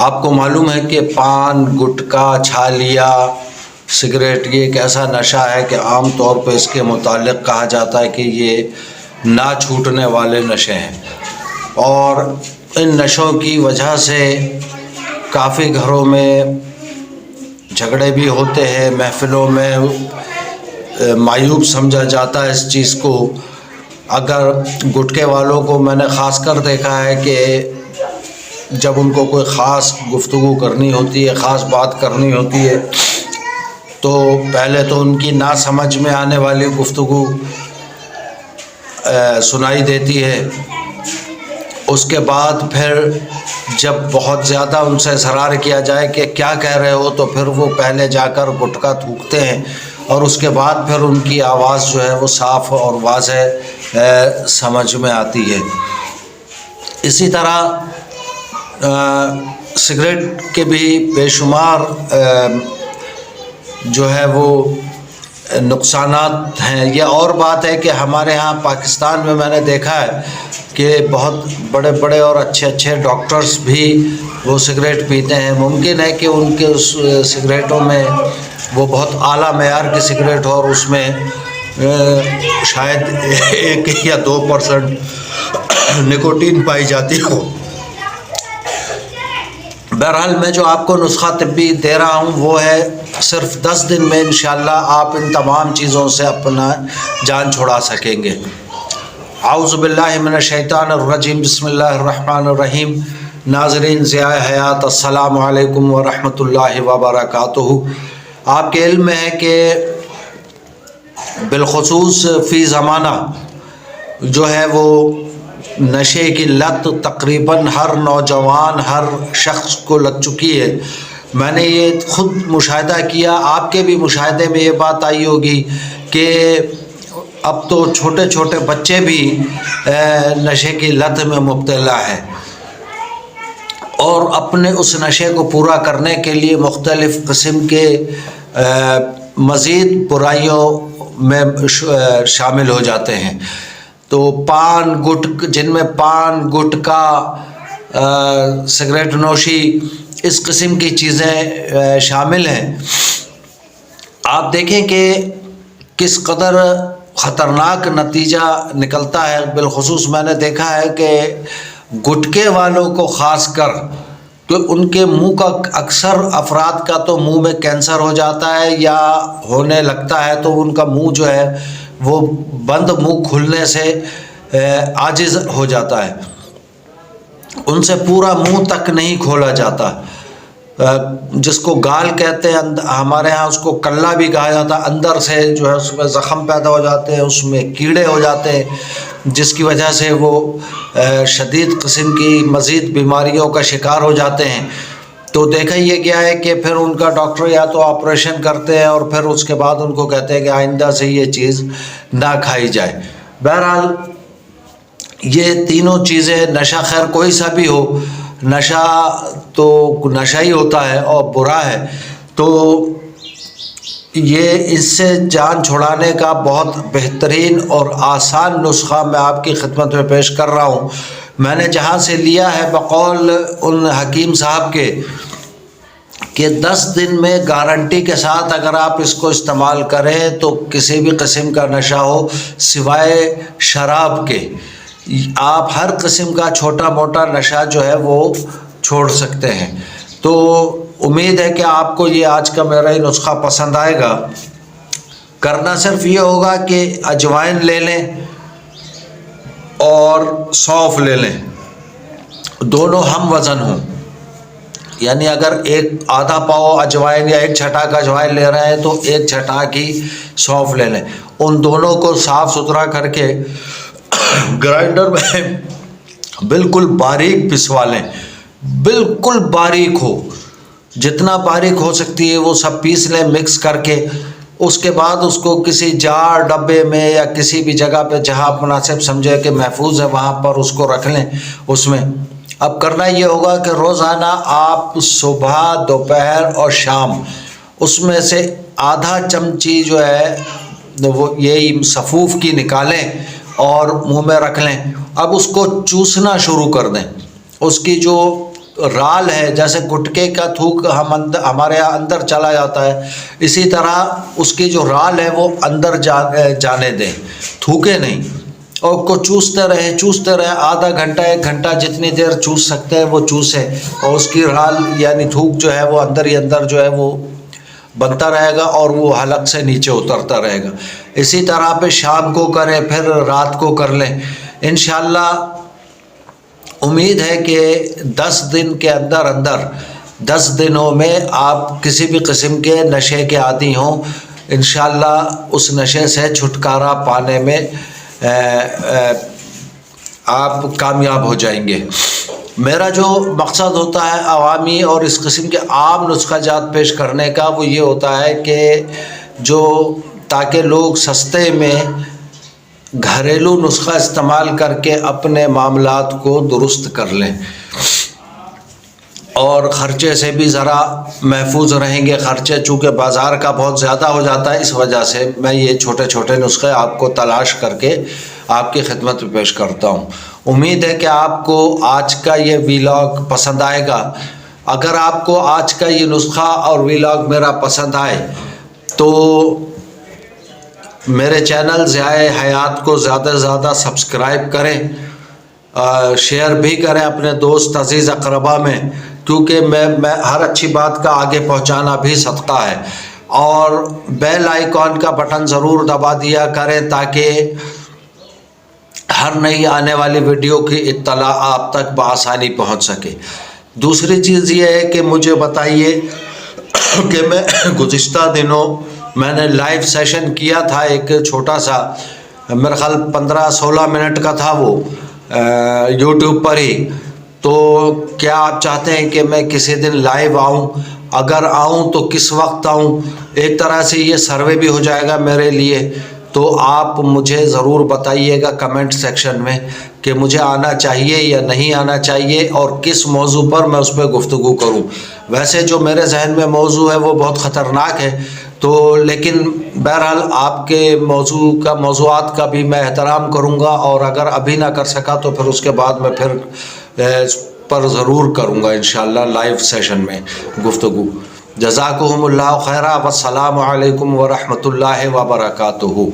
آپ کو معلوم ہے کہ پان، گٹکا، چھالیا، سگریٹ یہ ایک ایسا نشہ ہے کہ عام طور پہ اس کے متعلق کہا جاتا ہے کہ یہ نہ چھوٹنے والے نشے ہیں، اور ان نشوں کی وجہ سے کافی گھروں میں جھگڑے بھی ہوتے ہیں، محفلوں میں معیوب سمجھا جاتا ہے اس چیز کو۔ اگر گٹکے والوں کو میں نے خاص کر دیکھا ہے کہ جب ان کو کوئی خاص گفتگو کرنی ہوتی ہے، خاص بات کرنی ہوتی ہے، تو پہلے تو ان کی نہ سمجھ میں آنے والی گفتگو سنائی دیتی ہے، اس کے بعد پھر جب بہت زیادہ ان سے اصرار کیا جائے کہ کیا کہہ رہے ہو، تو پھر وہ پہلے جا کر گٹکا تھوکتے ہیں، اور اس کے بعد پھر ان کی آواز جو ہے وہ صاف اور واضح سمجھ میں آتی ہے۔ اسی طرح سگریٹ کے بھی بے شمار جو ہے وہ نقصانات ہیں۔ یہ اور بات ہے کہ ہمارے ہاں پاکستان میں نے دیکھا ہے کہ بہت بڑے بڑے اور اچھے اچھے ڈاکٹرز بھی وہ سگریٹ پیتے ہیں۔ ممکن ہے کہ ان کے اس سگریٹوں میں وہ بہت اعلیٰ معیار کی سگریٹ ہو، اور اس میں شاید 1 یا 2% نکوٹین پائی جاتی ہو۔ بہرحال میں جو آپ کو نسخہ طبی دے رہا ہوں وہ ہے صرف 10 دن میں انشاءاللہ آپ ان تمام چیزوں سے اپنا جان چھڑا سکیں گے۔ اعوذ باللہ من الشیطان الرجیم، بسم اللہ الرحمن الرحیم۔ ناظرین ضیاء حیات، السلام علیکم ورحمۃ اللہ وبرکاتہ۔ آپ کے علم میں ہے کہ بالخصوص فی زمانہ جو ہے وہ نشے کی لت تقریباً ہر نوجوان، ہر شخص کو لگ چکی ہے۔ میں نے یہ خود مشاہدہ کیا، آپ کے بھی مشاہدے میں یہ بات آئی ہوگی کہ اب تو چھوٹے چھوٹے بچے بھی نشے کی لت میں مبتلا ہے، اور اپنے اس نشے کو پورا کرنے کے لیے مختلف قسم کے مزید برائیوں میں شامل ہو جاتے ہیں۔ تو جن میں پان، گٹکا، سگریٹ نوشی، اس قسم کی چیزیں شامل ہیں۔ آپ دیکھیں کہ کس قدر خطرناک نتیجہ نکلتا ہے۔ بالخصوص میں نے دیکھا ہے کہ گٹکے والوں کو خاص کر تو ان کے منہ کا، اکثر افراد کا تو منہ میں کینسر ہو جاتا ہے یا ہونے لگتا ہے، تو ان کا منہ جو ہے وہ بند منہ کھلنے سے عاجز ہو جاتا ہے، ان سے پورا منہ تک نہیں کھولا جاتا، جس کو گال کہتے ہیں، ہمارے ہاں اس کو کلا بھی کہا جاتا ہے۔ اندر سے جو ہے اس میں زخم پیدا ہو جاتے ہیں، اس میں کیڑے ہو جاتے ہیں، جس کی وجہ سے وہ شدید قسم کی مزید بیماریوں کا شکار ہو جاتے ہیں۔ تو دیکھا یہ گیا ہے کہ پھر ان کا ڈاکٹر یا تو آپریشن کرتے ہیں، اور پھر اس کے بعد ان کو کہتے ہیں کہ آئندہ سے یہ چیز نہ کھائی جائے۔ بہرحال یہ تینوں چیزیں، نشہ خیر کوئی سا بھی ہو، نشہ تو نشہ ہی ہوتا ہے اور برا ہے، تو یہ اس سے جان چھڑانے کا بہت بہترین اور آسان نسخہ میں آپ کی خدمت میں پیش کر رہا ہوں۔ میں نے جہاں سے لیا ہے بقول ان حکیم صاحب کے کہ 10 دن میں گارنٹی کے ساتھ اگر آپ اس کو استعمال کریں تو کسی بھی قسم کا نشہ ہو سوائے شراب کے، آپ ہر قسم کا چھوٹا موٹا نشہ جو ہے وہ چھوڑ سکتے ہیں۔ تو امید ہے کہ آپ کو یہ آج کا میرا یہ نسخہ پسند آئے گا۔ کرنا صرف یہ ہوگا کہ اجوائن لے لیں اور سونف لے لیں، دونوں ہم وزن ہوں، یعنی اگر آدھا پاؤ اجوائن یا 1 چھٹاک اجوائن لے رہے ہیں تو 1 چھٹاک ہی سونف لے لیں۔ ان دونوں کو صاف ستھرا کر کے گرائنڈر میں بالکل باریک پسوا لیں، بالکل باریک ہو، جتنا باریک ہو سکتی ہے وہ سب پیس لیں مکس کر کے۔ اس کے بعد اس کو کسی جار ڈبے میں یا کسی بھی جگہ پہ جہاں آپ مناسب سمجھے کہ محفوظ ہے وہاں پر اس کو رکھ لیں۔ اس میں اب کرنا یہ ہوگا کہ روزانہ آپ صبح، دوپہر اور شام اس میں سے آدھا چمچی جو ہے وہ یہی سفوف کی نکالیں اور منہ میں رکھ لیں۔ اب اس کو چوسنا شروع کر دیں، اس کی جو رال ہے، جیسے گٹکے کا تھوک ہمارے یہاں اندر چلا جاتا ہے، اسی طرح اس کی جو رال ہے وہ اندر جانے دیں، تھوکے نہیں، اور کو چوستے رہے آدھا گھنٹہ 1 گھنٹہ جتنی دیر چوس سکتے ہیں وہ چوسیں، اور اس کی رال یعنی تھوک جو ہے وہ اندر ہی اندر جو ہے وہ بنتا رہے گا اور وہ حلق سے نیچے اترتا رہے گا۔ اسی طرح پہ شام کو کریں، پھر رات کو کر لیں انشاءاللہ۔ امید ہے کہ 10 دن کے اندر 10 دنوں میں آپ کسی بھی قسم کے نشے کے عادی ہوں، انشاءاللہ اس نشے سے چھٹکارا پانے میں آپ کامیاب ہو جائیں گے۔ میرا جو مقصد ہوتا ہے عوامی اور اس قسم کے عام نسخہ جات پیش کرنے کا، وہ یہ ہوتا ہے کہ تاکہ لوگ سستے میں گھریلو نسخہ استعمال کر کے اپنے معاملات کو درست کر لیں، اور خرچے سے بھی ذرا محفوظ رہیں گے۔ خرچے چونکہ بازار کا بہت زیادہ ہو جاتا ہے، اس وجہ سے میں یہ چھوٹے نسخے آپ کو تلاش کر کے آپ کی خدمت میں پیش کرتا ہوں۔ امید ہے کہ آپ کو آج کا یہ ویلاگ پسند آئے گا۔ اگر آپ کو آج کا یہ نسخہ اور ویلاگ میرا پسند آئے تو میرے چینل ضیاء حیات کو زیادہ سے زیادہ سبسکرائب کریں، شیئر بھی کریں اپنے دوست عزیز اقربا میں، کیونکہ میں ہر اچھی بات کا آگے پہنچانا بھی صدقہ ہے، اور بیل آئیکن کا بٹن ضرور دبا دیا کریں تاکہ ہر نئی آنے والی ویڈیو کی اطلاع آپ تک بآسانی پہنچ سکے۔ دوسری چیز یہ ہے کہ مجھے بتائیے کہ میں گزشتہ دنوں میں نے لائیو سیشن کیا تھا، ایک چھوٹا سا، میرے خیال 15-16 منٹ کا تھا وہ، یوٹیوب پر ہی۔ تو کیا آپ چاہتے ہیں کہ میں کسی دن لائیو آؤں؟ اگر آؤں تو کس وقت آؤں؟ ایک طرح سے یہ سروے بھی ہو جائے گا میرے لیے، تو آپ مجھے ضرور بتائیے گا کمنٹ سیکشن میں کہ مجھے آنا چاہیے یا نہیں آنا چاہیے، اور کس موضوع پر میں اس پہ گفتگو کروں۔ ویسے جو میرے ذہن میں موضوع ہے وہ بہت خطرناک ہے، تو لیکن بہرحال آپ کے موضوعات کا بھی میں احترام کروں گا، اور اگر ابھی نہ کر سکا تو پھر اس کے بعد میں پھر پر ضرور کروں گا انشاءاللہ لائیو سیشن میں گفتگو۔ جزاکم اللہ خیرہ، والسلام علیکم ورحمۃ اللہ وبرکاتہ۔